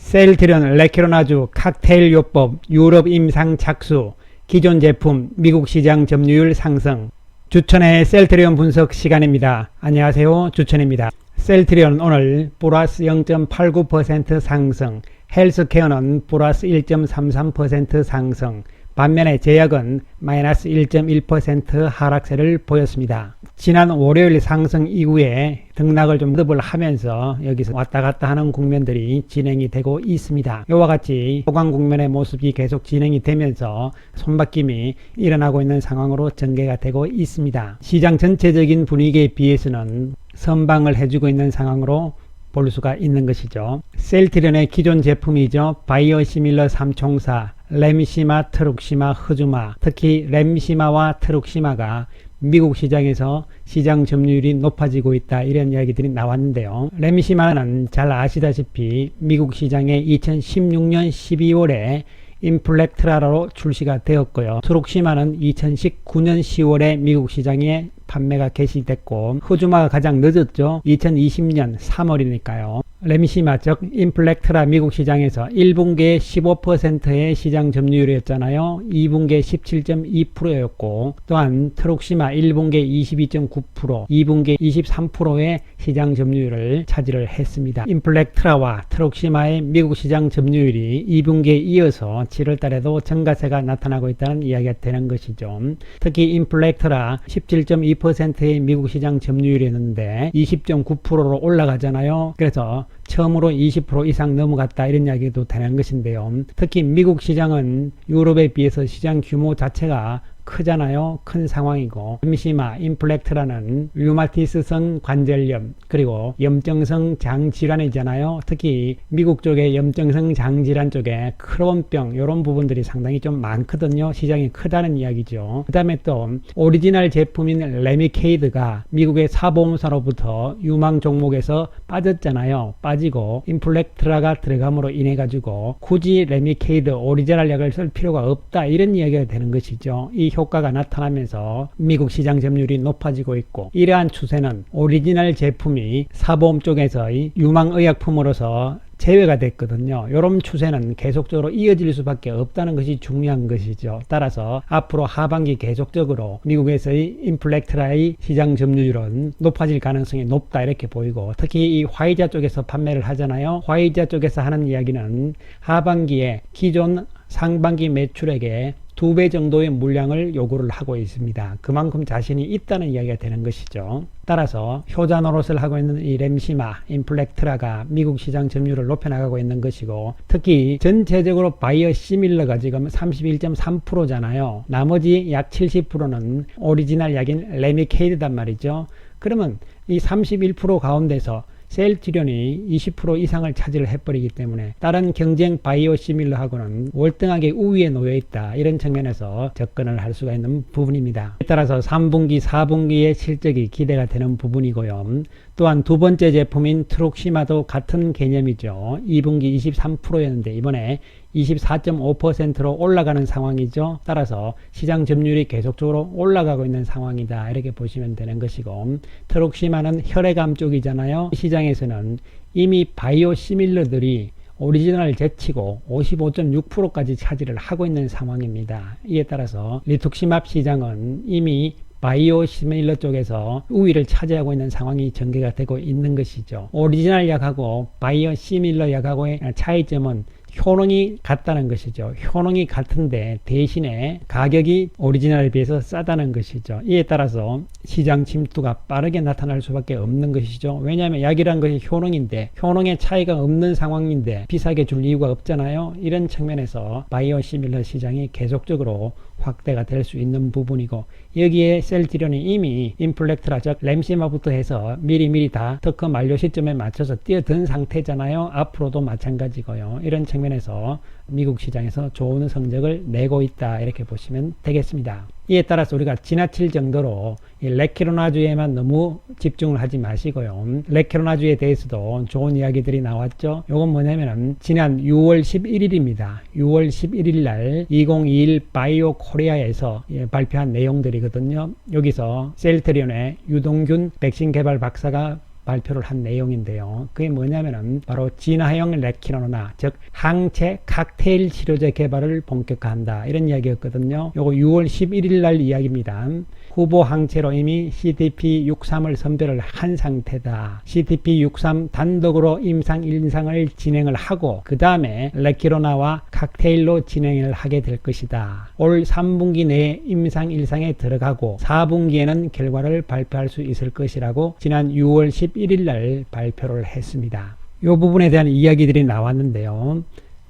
셀트리온 레키로나주 칵테일 요법 유럽 임상 착수, 기존 제품 미국 시장 점유율 상승. 주천의 셀트리온 분석 시간입니다. 안녕하세요, 주천입니다. 셀트리온 오늘 플러스 0.89% 상승, 헬스케어는 플러스 1.33% 상승, 반면에 제약은 마이너스 1.1% 하락세를 보였습니다. 지난 월요일 상승 이후에 등락을 좀 듭을 하면서 여기서 왔다 갔다 하는 국면들이 진행이 되고 있습니다. 이와 같이 호강 국면의 모습이 계속 진행이 되면서 손바뀜이 일어나고 있는 상황으로 전개가 되고 있습니다. 시장 전체적인 분위기에 비해서는 선방을 해주고 있는 상황으로 볼 수가 있는 것이죠. 셀트리온의 기존 제품이죠. 바이오시밀러 3총사 램시마, 트룩시마, 흐주마, 특히 램시마와 트룩시마가 미국 시장에서 시장 점유율이 높아지고 있다, 이런 이야기들이 나왔는데요. 램시마는 잘 아시다시피 미국 시장에 2016년 12월에 인플렉트라로 출시가 되었고요. 트룩시마는 2019년 10월에 미국 시장에 판매가 개시됐고, 흐주마가 가장 늦었죠. 2020년 3월이니까요. 램시마 즉 인플렉트라 미국 시장에서 1분기에 15%의 시장 점유율이었잖아요. 2분기에 17.2%였고 또한 트룩시마 1분기에 22.9%, 2분기에 23%의 시장 점유율을 차지를 했습니다. 인플렉트라와 트룩시마의 미국 시장 점유율이 2분기에 이어서 7월달에도 증가세가 나타나고 있다는 이야기가 되는 것이죠. 특히 인플렉트라 17.2%의 미국 시장 점유율이었는데 20.9%로 올라가잖아요. 그래서 처음으로 20% 이상 넘어갔다, 이런 이야기도 되는 것인데요. 특히 미국 시장은 유럽에 비해서 시장 규모 자체가 크잖아요. 큰 상황이고, 램시마, 인플렉트라는 류마티스성 관절염 그리고 염증성 장질환이잖아요. 특히 미국 쪽에 염증성 장질환 쪽에 크론병 이런 부분들이 상당히 좀 많거든요. 시장이 크다는 이야기죠. 그 다음에 또 오리지널 제품인 레미케이드가 미국의 사보험사로부터 유망 종목에서 빠졌잖아요. 빠지고 인플렉트라가 들어감으로 인해 가지고 굳이 레미케이드 오리지널 약을 쓸 필요가 없다, 이런 이야기가 되는 것이죠. 이 효과가 나타나면서 미국 시장 점유율이 높아지고 있고, 이러한 추세는 오리지널 제품이 사보험 쪽에서의 유망의약품으로서 제외가 됐거든요. 이런 추세는 계속적으로 이어질 수밖에 없다는 것이 중요한 것이죠. 따라서 앞으로 하반기 계속적으로 미국에서의 인플렉트라의 시장 점유율은 높아질 가능성이 높다, 이렇게 보이고, 특히 이 화이자 쪽에서 판매를 하잖아요. 화이자 쪽에서 하는 이야기는 하반기에 기존 상반기 매출액의 2배 정도의 물량을 요구를 하고 있습니다. 그만큼 자신이 있다는 이야기가 되는 것이죠. 따라서 효자 노릇을 하고 있는 이 램시마, 인플렉트라가 미국 시장 점유율을 높여나가고 있는 것이고, 특히 전체적으로 바이오시밀러가 지금 31.3%잖아요. 나머지 약 70%는 오리지널 약인 레미케이드단 말이죠. 그러면 이 31% 가운데서 셀트리온이 20% 이상을 차지를 해버리기 때문에 다른 경쟁 바이오시밀러하고는 월등하게 우위에 놓여 있다, 이런 측면에서 접근을 할 수가 있는 부분입니다. 따라서 3분기, 4분기의 실적이 기대가 되는 부분이고요. 또한 두 번째 제품인 트룩시마도 같은 개념이죠. 2분기 23%였는데 이번에 24.5%로 올라가는 상황이죠. 따라서 시장 점유율이 계속적으로 올라가고 있는 상황이다, 이렇게 보시면 되는 것이고, 트룩시마는 혈액암 쪽이잖아요. 시장에서는 이미 바이오시밀러들이 오리지널을 제치고 55.6%까지 차지를 하고 있는 상황입니다. 이에 따라서 리투키마프 시장은 이미 바이오시밀러 쪽에서 우위를 차지하고 있는 상황이 전개가 되고 있는 것이죠. 오리지널 약하고 바이오시밀러 약하고의 차이점은 효능이 같다는 것이죠. 효능이 같은데 대신에 가격이 오리지널에 비해서 싸다는 것이죠. 이에 따라서 시장 침투가 빠르게 나타날 수밖에 없는 것이죠. 왜냐하면 약이란 것이 효능인데 효능의 차이가 없는 상황인데 비싸게 줄 이유가 없잖아요. 이런 측면에서 바이오시밀러 시장이 계속적으로 확대가 될 수 있는 부분이고, 여기에 셀트리온이 이미 인플렉트라 즉 램시마부터 해서 미리미리 다 특허 만료 시점에 맞춰서 뛰어든 상태잖아요. 앞으로도 마찬가지고요. 이런 측면에서 미국 시장에서 좋은 성적을 내고 있다, 이렇게 보시면 되겠습니다. 이에 따라서 우리가 지나칠 정도로 이 레키로나주에만 너무 집중을 하지 마시고요. 레키로나주에 대해서도 좋은 이야기들이 나왔죠. 이건 뭐냐면은 지난 6월 11일입니다. 6월 11일 날 2021 바이오 코리아에서 발표한 내용들이거든요. 여기서 셀트리온의 유동균 백신 개발 박사가 발표를 한 내용인데요. 그게 뭐냐면은 바로 진화형 레키노나, 즉 항체 칵테일 치료제 개발을 본격화한다, 이런 이야기였거든요. 요거 6월 11일 날 이야기입니다. 후보 항체로 이미 CTP63을 선별을 한 상태다. CTP63 단독으로 임상 1상을 진행을 하고 그 다음에 레키로나와 칵테일로 진행을 하게 될 것이다. 올 3분기 내에 임상 1상에 들어가고 4분기에는 결과를 발표할 수 있을 것이라고 지난 6월 11일 날 발표를 했습니다. 이 부분에 대한 이야기들이 나왔는데요.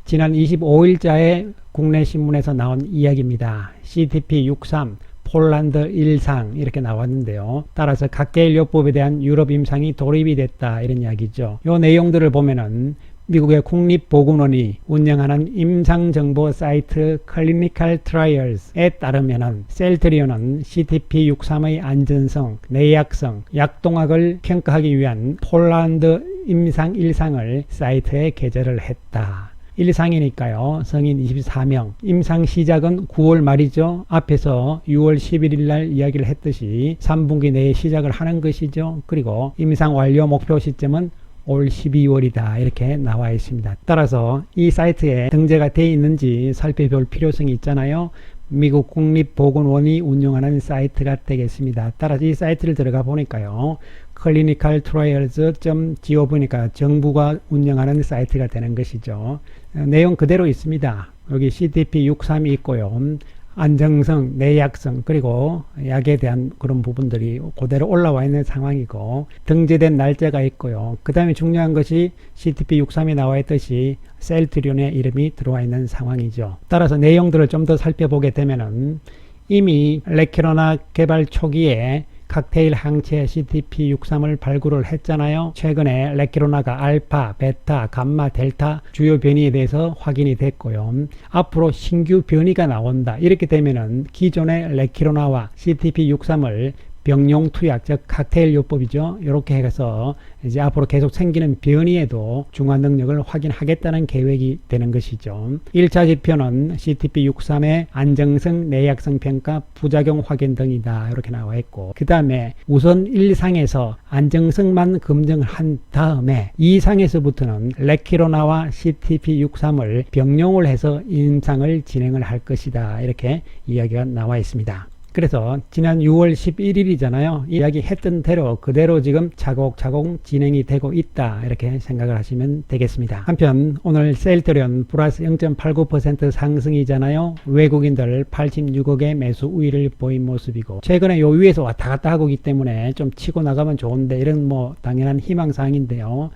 지난 25일자에 국내 신문에서 나온 이야기입니다. CTP63 폴란드 1상 이렇게 나왔는데요. 따라서 칵테일요법에 대한 유럽 임상이 도입이 됐다, 이런 이야기죠. 이 내용들을 보면은 미국의 국립보건원이 운영하는 임상정보 사이트 클리니컬 트라이얼스에 따르면은 셀트리온은 CTP63의 안전성, 내약성, 약동학을 평가하기 위한 폴란드 임상 1상을 사이트에 게재를 했다. 1상이니까요. 성인 24명. 임상 시작은 9월 말이죠. 앞에서 6월 11일 날 이야기를 했듯이 3분기 내에 시작을 하는 것이죠. 그리고 임상 완료 목표 시점은 올 12월이다, 이렇게 나와 있습니다. 따라서 이 사이트에 등재가 되어 있는지 살펴볼 필요성이 있잖아요. 미국 국립보건원이 운영하는 사이트가 되겠습니다. 따라서 이 사이트를 들어가 보니까요. clinicaltrials.gov니까 정부가 운영하는 사이트가 되는 것이죠. 내용 그대로 있습니다. 여기 CTP63이 있고요. 안정성, 내약성, 그리고 약에 대한 그런 부분들이 그대로 올라와 있는 상황이고 등재된 날짜가 있고요. 그 다음에 중요한 것이 CTP63이 나와 있듯이 셀트리온의 이름이 들어와 있는 상황이죠. 따라서 내용들을 좀 더 살펴보게 되면은 이미 레키로나 개발 초기에 칵테일 항체 CTP63을 발굴을 했잖아요. 최근에 레키로나가 알파, 베타, 감마, 델타 주요 변이에 대해서 확인이 됐고요. 앞으로 신규 변이가 나온다. 이렇게 되면은 기존의 레키로나와 CTP63을 병용 투약, 즉 칵테일 요법이죠. 이렇게 해서 이제 앞으로 계속 생기는 변이에도 중화 능력을 확인하겠다는 계획이 되는 것이죠. 1차 지표는 CTP63의 안정성, 내약성 평가, 부작용 확인 등이다, 이렇게 나와 있고 그 다음에 우선 1상에서 안정성만 검증을 한 다음에 2상에서부터는 레키로나와 CTP63을 병용을 해서 임상을 진행을 할 것이다, 이렇게 이야기가 나와 있습니다. 그래서 지난 6월 11일이잖아요. 이야기 했던 대로 그대로 지금 차곡차곡 진행이 되고 있다, 이렇게 생각을 하시면 되겠습니다. 한편 오늘 셀트리온 플러스 0.89% 상승이잖아요. 외국인들 86억의 매수 우위를 보인 모습이고 최근에 요 위에서 왔다 갔다 하고 있기 때문에 좀 치고 나가면 좋은데 이런 뭐 당연한 희망사항인데요.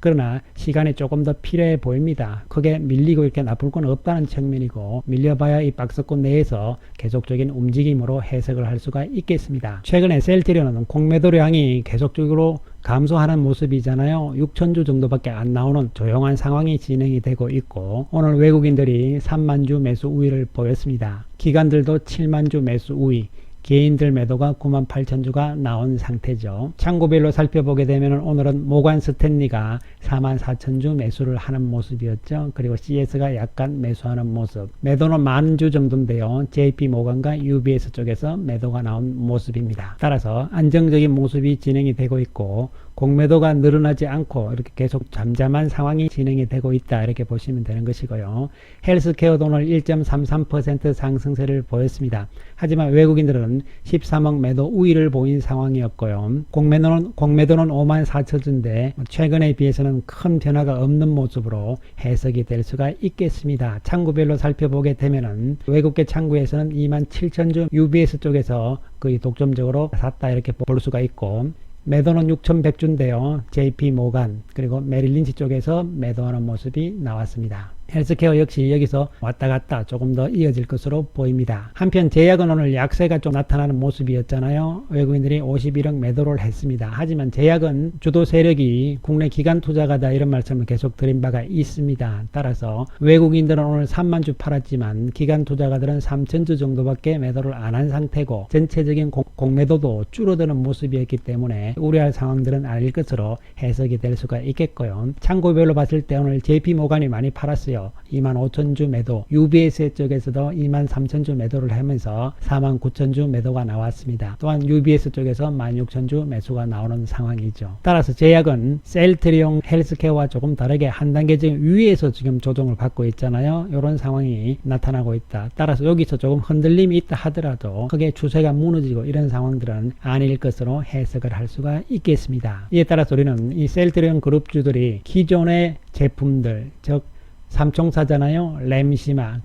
그러나 시간이 조금 더 필요해 보입니다. 크게 밀리고 이렇게 나쁠 건 없다는 측면이고 밀려봐야 이 박스권 내에서 계속적인 움직임으로 해석을 할 수가 있겠습니다. 최근에 셀트리온은 공매도량이 계속적으로 감소하는 모습이잖아요. 6천주 정도밖에 안 나오는 조용한 상황이 진행이 되고 있고 오늘 외국인들이 3만주 매수 우위를 보였습니다. 기관들도 7만주 매수 우위, 개인들 매도가 98,000주가 나온 상태죠. 창구별로 살펴보게 되면 오늘은 모간 스탠리가 44,000주 매수를 하는 모습이었죠. 그리고 CS가 약간 매수하는 모습. 매도는 10,000주 정도인데요. JP 모간과 UBS 쪽에서 매도가 나온 모습입니다. 따라서 안정적인 모습이 진행이 되고 있고 공매도가 늘어나지 않고 이렇게 계속 잠잠한 상황이 진행이 되고 있다, 이렇게 보시면 되는 것이고요. 헬스케어도 오늘 1.33% 상승세를 보였습니다. 하지만 외국인들은 13억 매도 우위를 보인 상황이었고요. 공매도는 54,000주인데 최근에 비해서는 큰 변화가 없는 모습으로 해석이 될 수가 있겠습니다. 창구별로 살펴보게 되면은 외국계 창구에서는 27,000주 UBS 쪽에서 거의 독점적으로 샀다, 이렇게 볼 수가 있고 매도는 6,100주인데요. JP 모간 그리고 메릴린치 쪽에서 매도하는 모습이 나왔습니다. 헬스케어 역시 여기서 왔다 갔다 조금 더 이어질 것으로 보입니다. 한편 제약은 오늘 약세가 좀 나타나는 모습이었잖아요. 외국인들이 51억 매도를 했습니다. 하지만 제약은 주도 세력이 국내 기관 투자가다, 이런 말씀을 계속 드린 바가 있습니다. 따라서 외국인들은 오늘 3만주 팔았지만 기관 투자가들은 3,000주 정도밖에 매도를 안 한 상태고 전체적인 공매도도 줄어드는 모습이었기 때문에 우려할 상황들은 아닐 것으로 해석이 될 수가 있겠고요. 창구별로 봤을 때 오늘 JP 모간이 많이 팔았어요. 쪽에서 25,000주 매도, UBS 쪽에서도 23,000주 매도를 하면서 49,000주 매도가 나왔습니다. 또한 UBS 쪽에서 16,000주 매수가 나오는 상황이죠. 따라서 제약은 셀트리온 헬스케어와 조금 다르게 한 단계 지금 위에서 지금 조정을 받고 있잖아요. 이런 상황이 나타나고 있다. 따라서 여기서 조금 흔들림이 있다 하더라도 크게 추세가 무너지고 이런 상황들은 아닐 것으로 해석을 할 수가 있겠습니다. 이에 따라서 우리는 이 셀트리온 그룹주들이 기존의 제품들, 즉 삼총사잖아요. 램시마,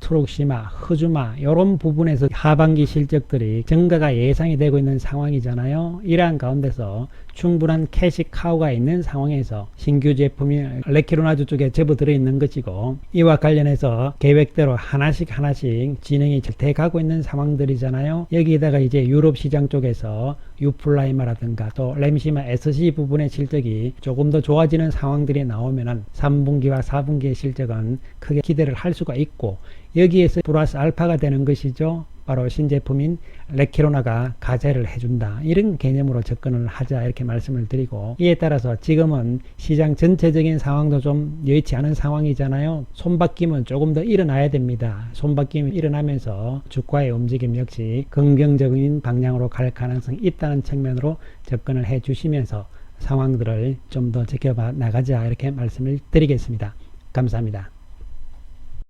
트룩시마, 흐주마 이런 부분에서 하반기 실적들이 증가가 예상이 되고 있는 상황이잖아요. 이러한 가운데서 충분한 캐시 카우가 있는 상황에서 신규 제품이 레키로나주 쪽에 접어들어 있는 것이고, 이와 관련해서 계획대로 하나씩 진행이 돼 가고 있는 상황들이잖아요. 여기에다가 이제 유럽 시장 쪽에서 유플라이마라든가 또 램시마 SC 부분의 실적이 조금 더 좋아지는 상황들이 나오면은 3분기와 4분기의 실적은 크게 기대를 할 수가 있고, 여기에서 플러스 알파가 되는 것이죠. 바로 신제품인 레키로나가 가세를 해준다. 이런 개념으로 접근을 하자 이렇게 말씀을 드리고, 이에 따라서 지금은 시장 전체적인 상황도 좀 여의치 않은 상황이잖아요. 손바뀜은 조금 더 일어나야 됩니다. 손바뀜이 일어나면서 주가의 움직임 역시 긍정적인 방향으로 갈 가능성이 있다는 측면으로 접근을 해 주시면서 상황들을 좀 더 지켜봐 나가자 이렇게 말씀을 드리겠습니다. 감사합니다.